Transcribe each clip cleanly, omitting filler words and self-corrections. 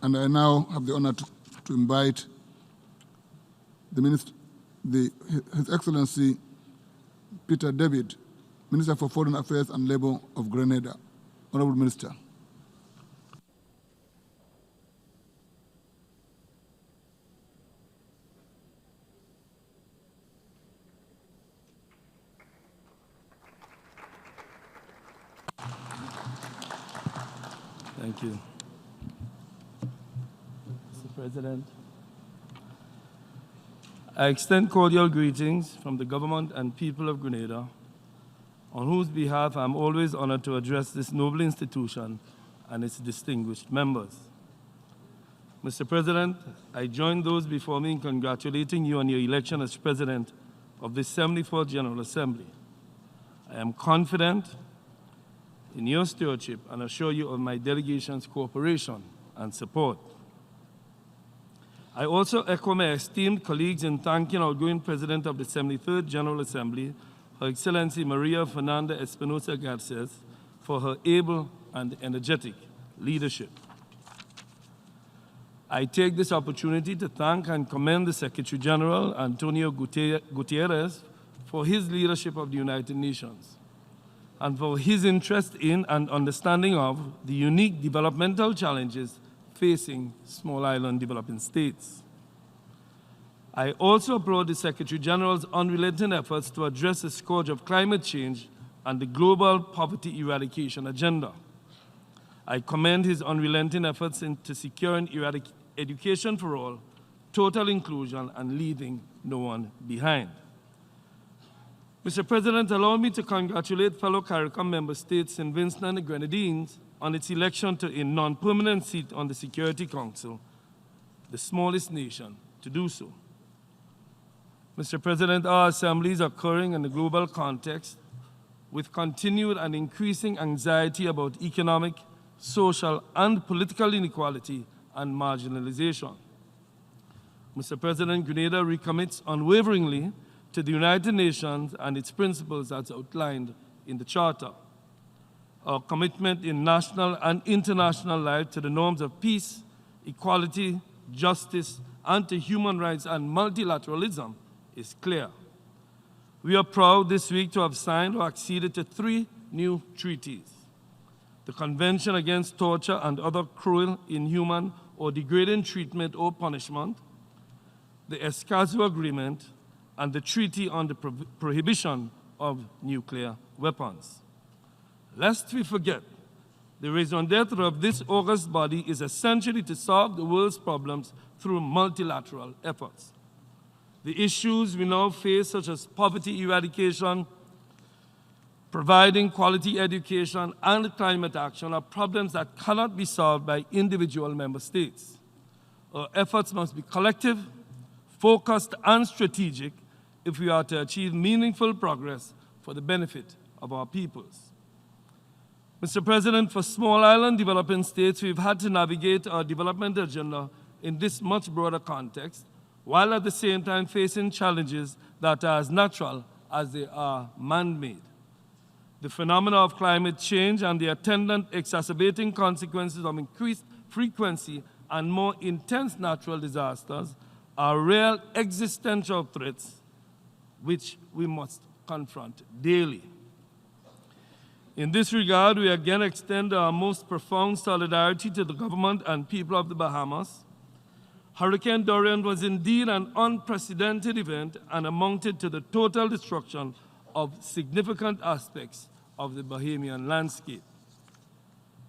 And I now have the honor to invite His Excellency Peter David, Minister for Foreign Affairs and Labor of Grenada. Honorable Minister. Thank you. Mr. President, I extend cordial greetings from the government and people of Grenada, on whose behalf I'm always honored to address this noble institution and its distinguished members. Mr. President, I join those before me in congratulating you on your election as President of the 74th General Assembly. I am confident in your stewardship and assure you of my delegation's cooperation and support. I also echo my esteemed colleagues in thanking outgoing President of the 73rd General Assembly, Her Excellency Maria Fernanda Espinosa Garces, for her able and energetic leadership. I take this opportunity to thank and commend the Secretary General, Antonio Gutierrez, for his leadership of the United Nations and for his interest in and understanding of the unique developmental challenges facing small island developing states. I also applaud the Secretary General's unrelenting efforts to address the scourge of climate change and the global poverty eradication agenda. I commend his unrelenting efforts into securing education for all, total inclusion, and leaving no one behind. Mr. President, allow me to congratulate fellow CARICOM member states St. Vincent and the Grenadines on its election to a non-permanent seat on the Security Council, the smallest nation to do so. Mr. President, our assembly is occurring in the global context with continued and increasing anxiety about economic, social, and political inequality and marginalization. Mr. President, Grenada recommits unwaveringly to the United Nations and its principles as outlined in the Charter. Our commitment in national and international life to the norms of peace, equality, justice, and to human rights and multilateralism is clear. We are proud this week to have signed or acceded to 3 new treaties: the Convention Against Torture and Other Cruel, Inhuman, or Degrading Treatment or Punishment, the Escazú Agreement, and the Treaty on the Prohibition of Nuclear Weapons. Lest we forget, the raison d'etre of this august body is essentially to solve the world's problems through multilateral efforts. The issues we now face, such as poverty eradication, providing quality education, and climate action, are problems that cannot be solved by individual member states. Our efforts must be collective, focused, and strategic if we are to achieve meaningful progress for the benefit of our peoples. Mr. President, for small island developing states, we've had to navigate our development agenda in this much broader context, while at the same time facing challenges that are as natural as they are man-made. The phenomena of climate change and the attendant exacerbating consequences of increased frequency and more intense natural disasters are real existential threats which we must confront daily. In this regard, we again extend our most profound solidarity to the government and people of the Bahamas. Hurricane Dorian was indeed an unprecedented event and amounted to the total destruction of significant aspects of the Bahamian landscape.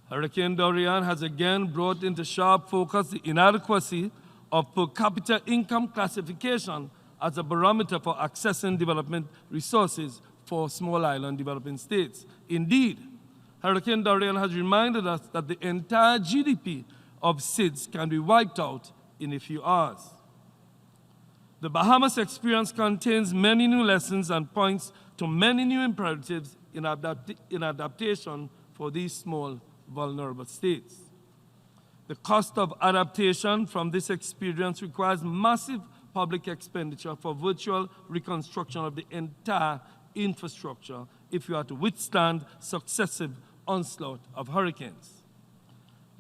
Hurricane Dorian has again brought into sharp focus the inadequacy of per capita income classification as a barometer for accessing development resources for small island developing states. Indeed, Hurricane Dorian has reminded us that the entire GDP of SIDS can be wiped out in a few hours. The Bahamas experience contains many new lessons and points to many new imperatives in adaptation for these small, vulnerable states. The cost of adaptation from this experience requires massive public expenditure for virtual reconstruction of the entire infrastructure if you are to withstand successive onslaught of hurricanes.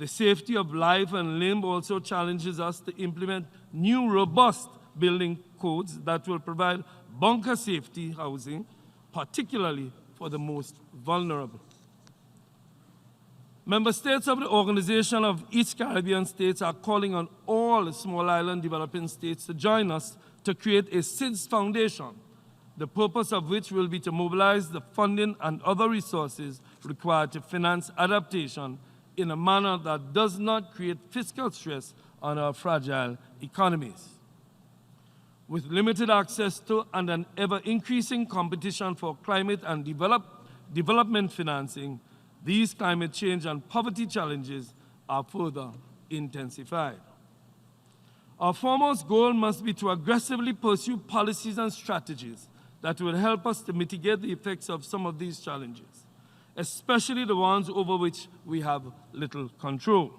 The safety of life and limb also challenges us to implement new robust building codes that will provide bunker safety housing, particularly for the most vulnerable. Member states of the Organization of East Caribbean States are calling on all small island developing states to join us to create a SIDS Foundation, the purpose of which will be to mobilize the funding and other resources required to finance adaptation in a manner that does not create fiscal stress on our fragile economies. With limited access to and an ever-increasing competition for climate and development financing, these climate change and poverty challenges are further intensified. Our foremost goal must be to aggressively pursue policies and strategies that will help us to mitigate the effects of some of these challenges, especially the ones over which we have little control,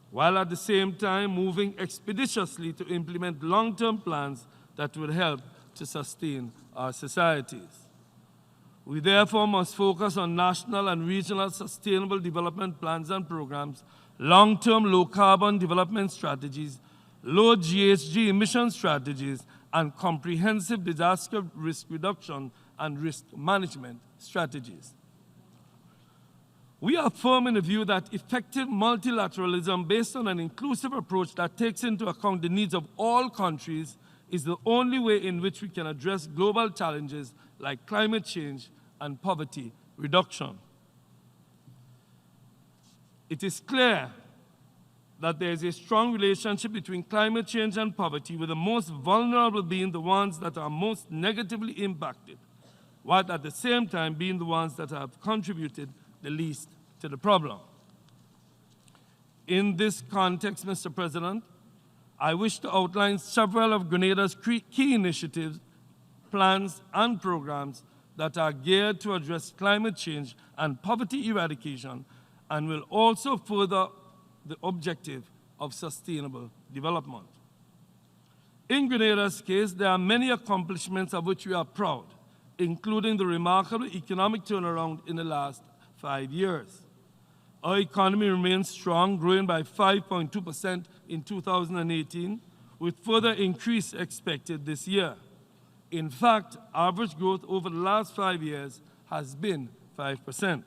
while at the same time moving expeditiously to implement long-term plans that will help to sustain our societies. We therefore must focus on national and regional sustainable development plans and programs, long-term low-carbon development strategies, low GHG emission strategies, and comprehensive disaster risk reduction and risk management strategies. We are firm in the view that effective multilateralism based on an inclusive approach that takes into account the needs of all countries is the only way in which we can address global challenges like climate change and poverty reduction. It is clear that there is a strong relationship between climate change and poverty, with the most vulnerable being the ones that are most negatively impacted, while at the same time being the ones that have contributed the least to the problem. In this context, Mr. President, I wish to outline several of Grenada's key initiatives, plans, and programs that are geared to address climate change and poverty eradication and will also further the objective of sustainable development. In Grenada's case, there are many accomplishments of which we are proud, including the remarkable economic turnaround in the last 5 years. Our economy remains strong, growing by 5.2% in 2018, with further increase expected this year. In fact, average growth over the last 5 years has been 5%.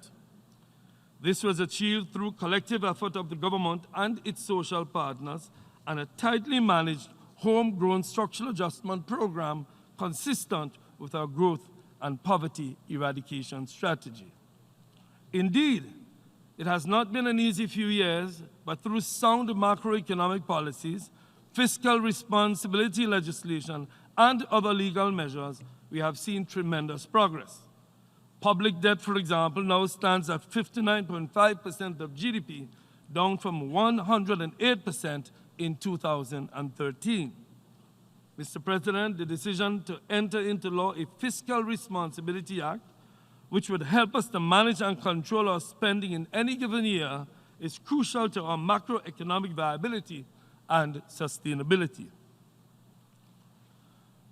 This was achieved through collective effort of the government and its social partners and a tightly managed homegrown structural adjustment program consistent with our growth and poverty eradication strategy. Indeed, it has not been an easy few years, but through sound macroeconomic policies, fiscal responsibility legislation, and other legal measures, we have seen tremendous progress. Public debt, for example, now stands at 59.5% of GDP, down from 108% in 2013. Mr. President, the decision to enter into law a Fiscal Responsibility Act, which would help us to manage and control our spending in any given year, is crucial to our macroeconomic viability and sustainability.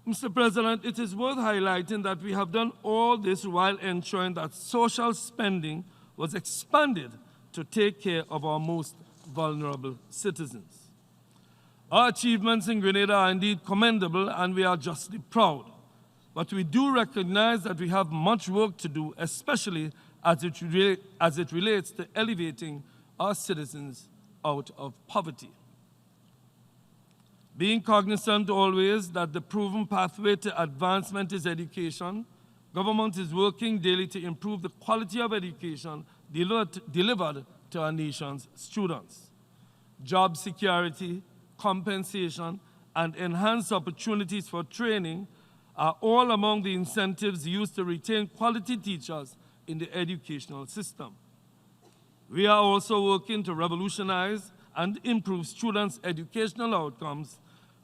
Mr. President, it is worth highlighting that we have done all this while ensuring that social spending was expanded to take care of our most vulnerable citizens. Our achievements in Grenada are indeed commendable, and we are justly proud. But we do recognize that we have much work to do, especially as it relates to elevating our citizens out of poverty. Being cognizant always that the proven pathway to advancement is education, government is working daily to improve the quality of education delivered to our nation's students. Job security, compensation, and enhanced opportunities for training are all among the incentives used to retain quality teachers in the educational system. We are also working to revolutionize and improve students' educational outcomes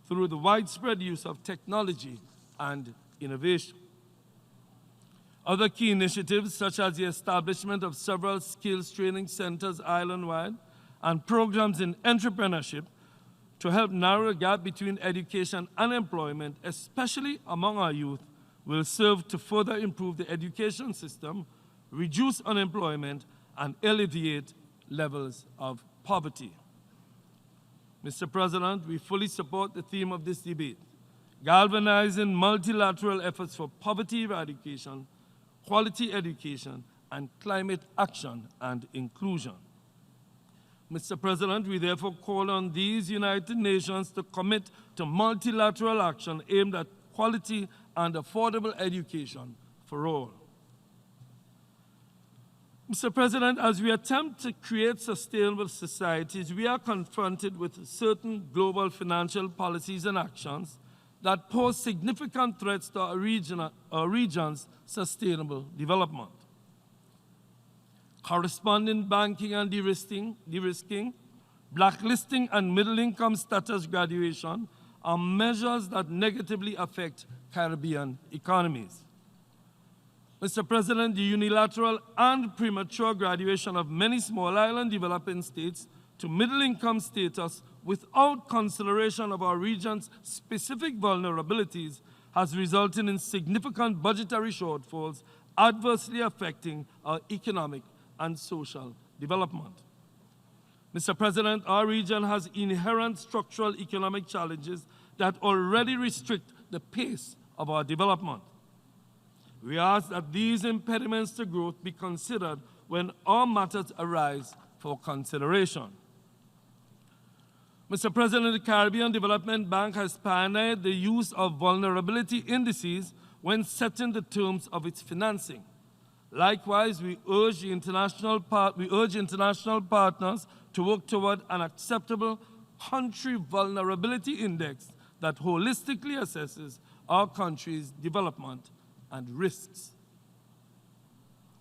through the widespread use of technology and innovation. Other key initiatives, such as the establishment of several skills training centers island-wide and programs in entrepreneurship to help narrow the gap between education and employment, especially among our youth, will serve to further improve the education system, reduce unemployment, and alleviate levels of poverty. Mr. President, we fully support the theme of this debate, galvanizing multilateral efforts for poverty eradication, quality education, and climate action and inclusion. Mr. President, we therefore call on these United Nations to commit to multilateral action aimed at quality and affordable education for all. Mr. President, as we attempt to create sustainable societies, we are confronted with certain global financial policies and actions that pose significant threats to our region's sustainable development. Corresponding banking and de-risking, blacklisting, and middle-income status graduation are measures that negatively affect Caribbean economies. Mr. President, the unilateral and premature graduation of many small island developing states to middle-income status without consideration of our region's specific vulnerabilities has resulted in significant budgetary shortfalls, adversely affecting our economic and social development. Mr. President, our region has inherent structural economic challenges that already restrict the pace of our development. We ask that these impediments to growth be considered when all matters arise for consideration. Mr. President, the Caribbean Development Bank has pioneered the use of vulnerability indices when setting the terms of its financing. Likewise, we urge international partners to work toward an acceptable country vulnerability index that holistically assesses our country's development and risks.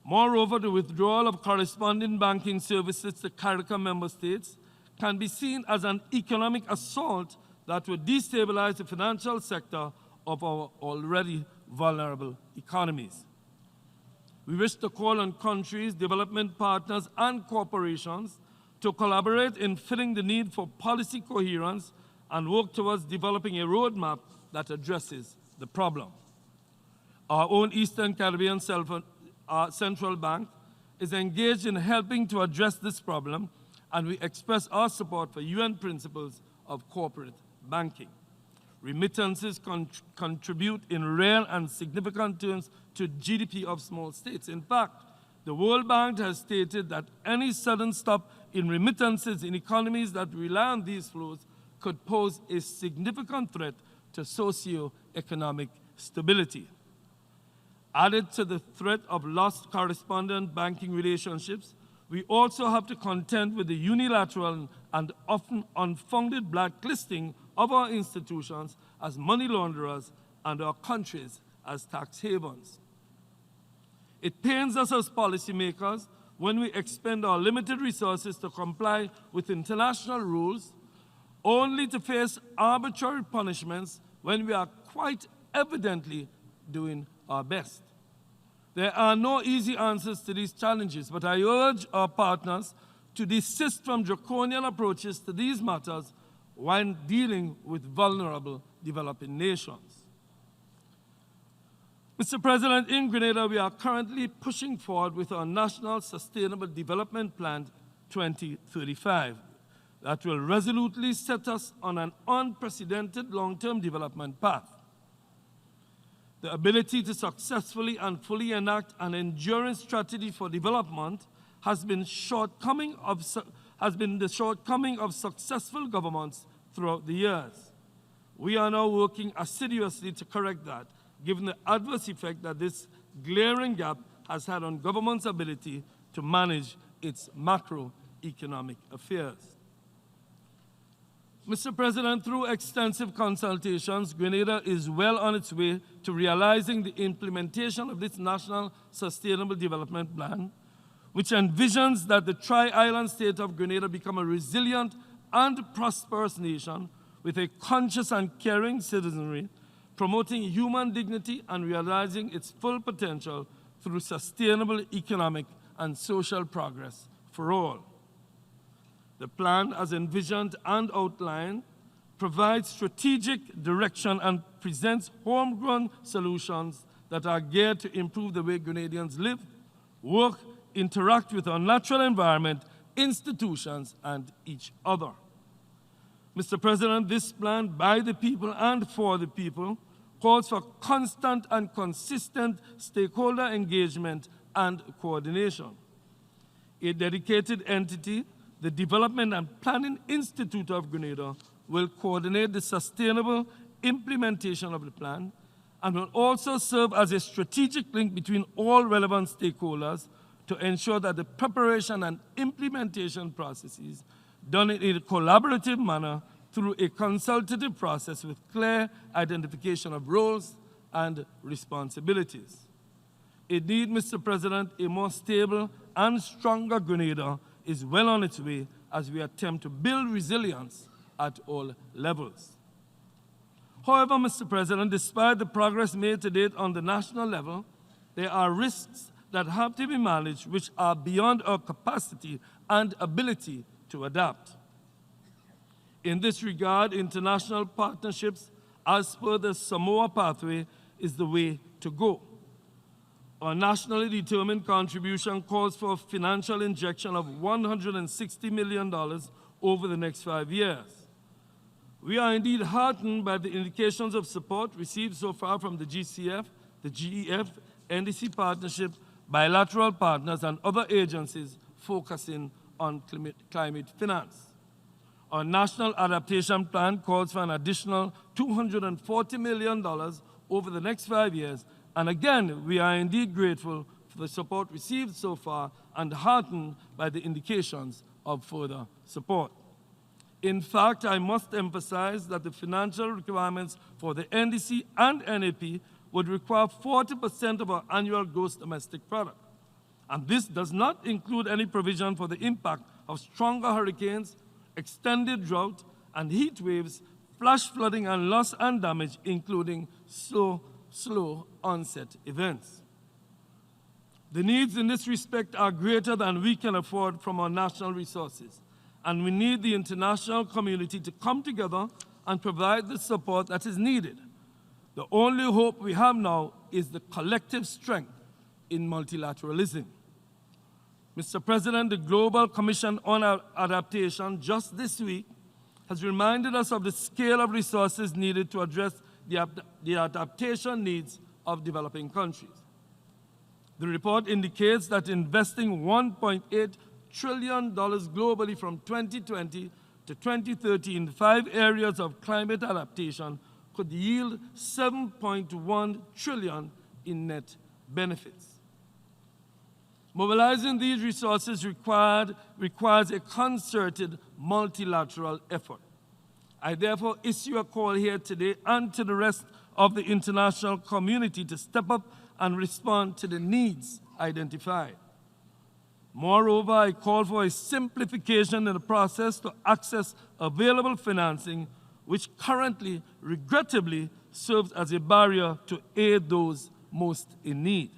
Moreover, the withdrawal of corresponding banking services to CARICOM member states can be seen as an economic assault that would destabilize the financial sector of our already vulnerable economies. We wish to call on countries, development partners, and corporations to collaborate in filling the need for policy coherence and work towards developing a roadmap that addresses the problem. Our own Eastern Caribbean Central Bank is engaged in helping to address this problem, and we express our support for UN principles of corporate banking. Remittances contribute in real and significant terms to GDP of small states. In fact, the World Bank has stated that any sudden stop in remittances in economies that rely on these flows could pose a significant threat to socio-economic stability. Added to the threat of lost correspondent banking relationships, we also have to contend with the unilateral and often unfounded blacklisting of our institutions as money launderers and our countries as tax havens. It pains us as policymakers when we expend our limited resources to comply with international rules, only to face arbitrary punishments when we are quite evidently doing our best. There are no easy answers to these challenges, but I urge our partners to desist from draconian approaches to these matters when dealing with vulnerable developing nations. Mr. President, in Grenada, we are currently pushing forward with our National Sustainable Development Plan 2035 that will resolutely set us on an unprecedented long-term development path. The ability to successfully and fully enact an enduring strategy for development has been the shortcoming of successful governments throughout the years. We are now working assiduously to correct that, given the adverse effect that this glaring gap has had on government's ability to manage its macroeconomic affairs. Mr. President, through extensive consultations, Grenada is well on its way to realizing the implementation of this National Sustainable Development Plan, which envisions that the tri-island state of Grenada become a resilient and prosperous nation with a conscious and caring citizenry, promoting human dignity and realizing its full potential through sustainable economic and social progress for all. The plan, as envisioned and outlined, provides strategic direction and presents homegrown solutions that are geared to improve the way Grenadians live, work, interact with our natural environment, institutions, and each other. Mr. President, this plan by the people and for the people calls for constant and consistent stakeholder engagement and coordination. A dedicated entity, the Development and Planning Institute of Grenada, will coordinate the sustainable implementation of the plan and will also serve as a strategic link between all relevant stakeholders to ensure that the preparation and implementation processes done in a collaborative manner through a consultative process with clear identification of roles and responsibilities. Indeed, Mr. President, a more stable and stronger Grenada is well on its way as we attempt to build resilience at all levels. However, Mr. President, despite the progress made to date on the national level, there are risks that have to be managed which are beyond our capacity and ability to adapt. In this regard, international partnerships, as per the Samoa pathway, is the way to go. Our nationally determined contribution calls for a financial injection of $160 million over the next 5 years. We are indeed heartened by the indications of support received so far from the GCF, the GEF, NDC partnership, bilateral partners, and other agencies focusing on climate finance. Our National Adaptation Plan calls for an additional $240 million over the next 5 years, and again, we are indeed grateful for the support received so far and heartened by the indications of further support. In fact, I must emphasize that the financial requirements for the NDC and NAP would require 40% of our annual gross domestic product. And this does not include any provision for the impact of stronger hurricanes, extended drought, and heat waves, flash flooding, and loss and damage, including slow onset events. The needs in this respect are greater than we can afford from our national resources, and we need the international community to come together and provide the support that is needed. The only hope we have now is the collective strength in multilateralism. Mr. President, the Global Commission on Adaptation just this week has reminded us of the scale of resources needed to address the adaptation needs of developing countries. The report indicates that investing $1.8 trillion globally from 2020 to 2030 in 5 areas of climate adaptation could yield $7.1 trillion in net benefits. Mobilizing these resources requires a concerted multilateral effort. I therefore issue a call here today and to the rest of the international community to step up and respond to the needs identified. Moreover, I call for a simplification in the process to access available financing, which currently, regrettably, serves as a barrier to aid those most in need.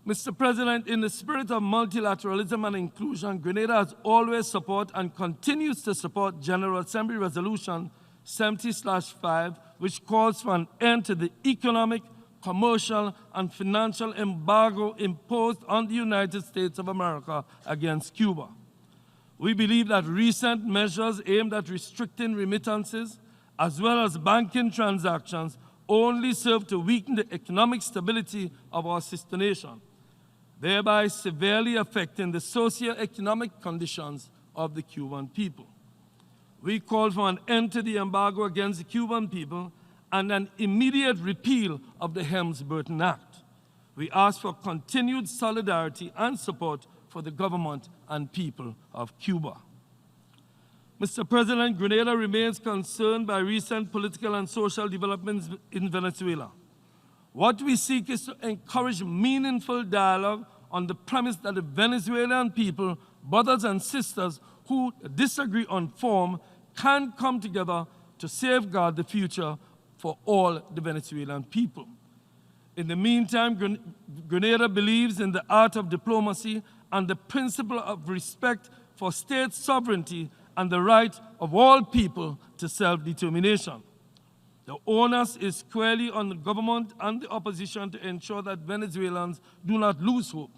Mr. President, in the spirit of multilateralism and inclusion, Grenada has always supported and continues to support General Assembly Resolution 70/5, which calls for an end to the economic, commercial, and financial embargo imposed on the United States of America against Cuba. We believe that recent measures aimed at restricting remittances, as well as banking transactions, only serve to weaken the economic stability of our sister nation, thereby severely affecting the socio-economic conditions of the Cuban people. We call for an end to the embargo against the Cuban people and an immediate repeal of the Helms-Burton Act. We ask for continued solidarity and support for the government and people of Cuba. Mr. President, Grenada remains concerned by recent political and social developments in Venezuela. What we seek is to encourage meaningful dialogue on the premise that the Venezuelan people, brothers and sisters who disagree on form, can come together to safeguard the future for all the Venezuelan people. In the meantime, Grenada believes in the art of diplomacy and the principle of respect for state sovereignty and the right of all people to self-determination. The onus is squarely on the government and the opposition to ensure that Venezuelans do not lose hope.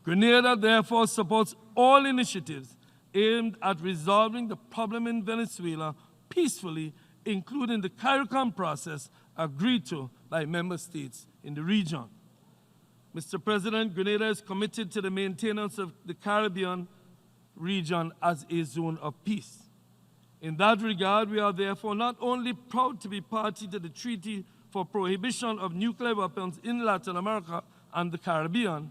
Grenada therefore supports all initiatives aimed at resolving the problem in Venezuela peacefully, including the CARICOM process agreed to by member states in the region. Mr. President, Grenada is committed to the maintenance of the Caribbean region as a zone of peace. In that regard, we are therefore not only proud to be party to the Treaty for Prohibition of Nuclear Weapons in Latin America and the Caribbean,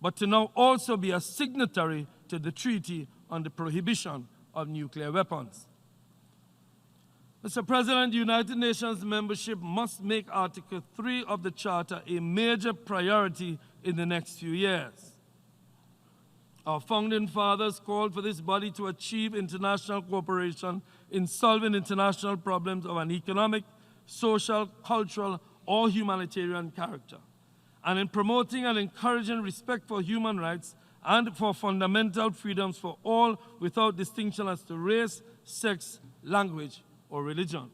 but to now also be a signatory to the Treaty on the Prohibition of Nuclear Weapons. Mr. President, the United Nations membership must make Article 3 of the Charter a major priority in the next few years. Our founding fathers called for this body to achieve international cooperation in solving international problems of an economic, social, cultural, or humanitarian character, and in promoting and encouraging respect for human rights and for fundamental freedoms for all without distinction as to race, sex, language, or religion.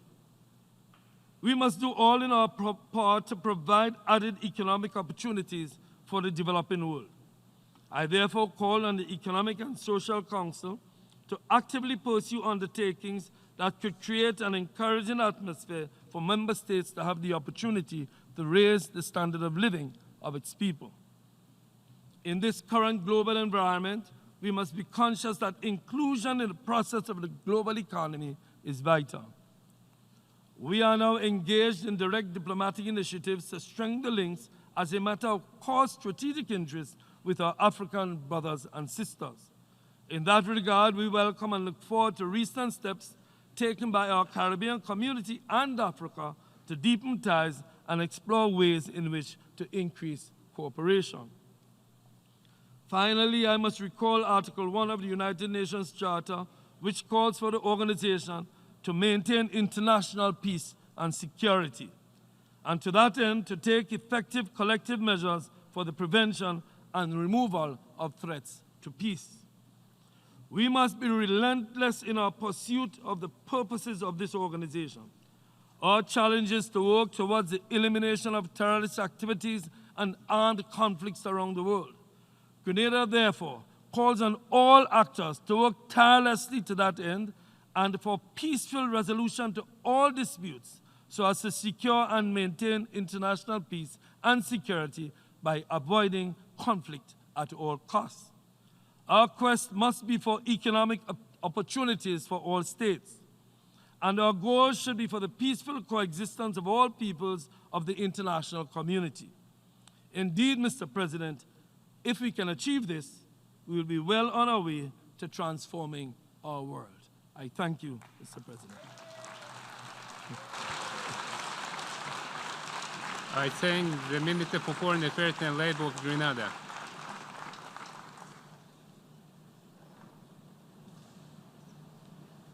We must do all in our part to provide added economic opportunities for the developing world. I therefore call on the Economic and Social Council to actively pursue undertakings that could create an encouraging atmosphere for member states to have the opportunity to raise the standard of living of its people. In this current global environment, we must be conscious that inclusion in the process of the global economy is vital. We are now engaged in direct diplomatic initiatives to strengthen the links as a matter of core strategic interest with our African brothers and sisters. In that regard, we welcome and look forward to recent steps taken by our Caribbean community and Africa to deepen ties and explore ways in which to increase cooperation. Finally, I must recall Article 1 of the United Nations Charter, which calls for the organization to maintain international peace and security, and to that end, to take effective collective measures for the prevention and removal of threats to peace. We must be relentless in our pursuit of the purposes of this organization. Our challenge is to work towards the elimination of terrorist activities and armed conflicts around the world. Grenada, therefore, calls on all actors to work tirelessly to that end and for peaceful resolution to all disputes so as to secure and maintain international peace and security by avoiding conflict at all costs. Our quest must be for economic opportunities for all states, and our goal should be for the peaceful coexistence of all peoples of the international community. Indeed, Mr. President, if we can achieve this, we will be well on our way to transforming our world. I thank you, Mr. President. I thank the Minister for Foreign Affairs and Labor of Grenada.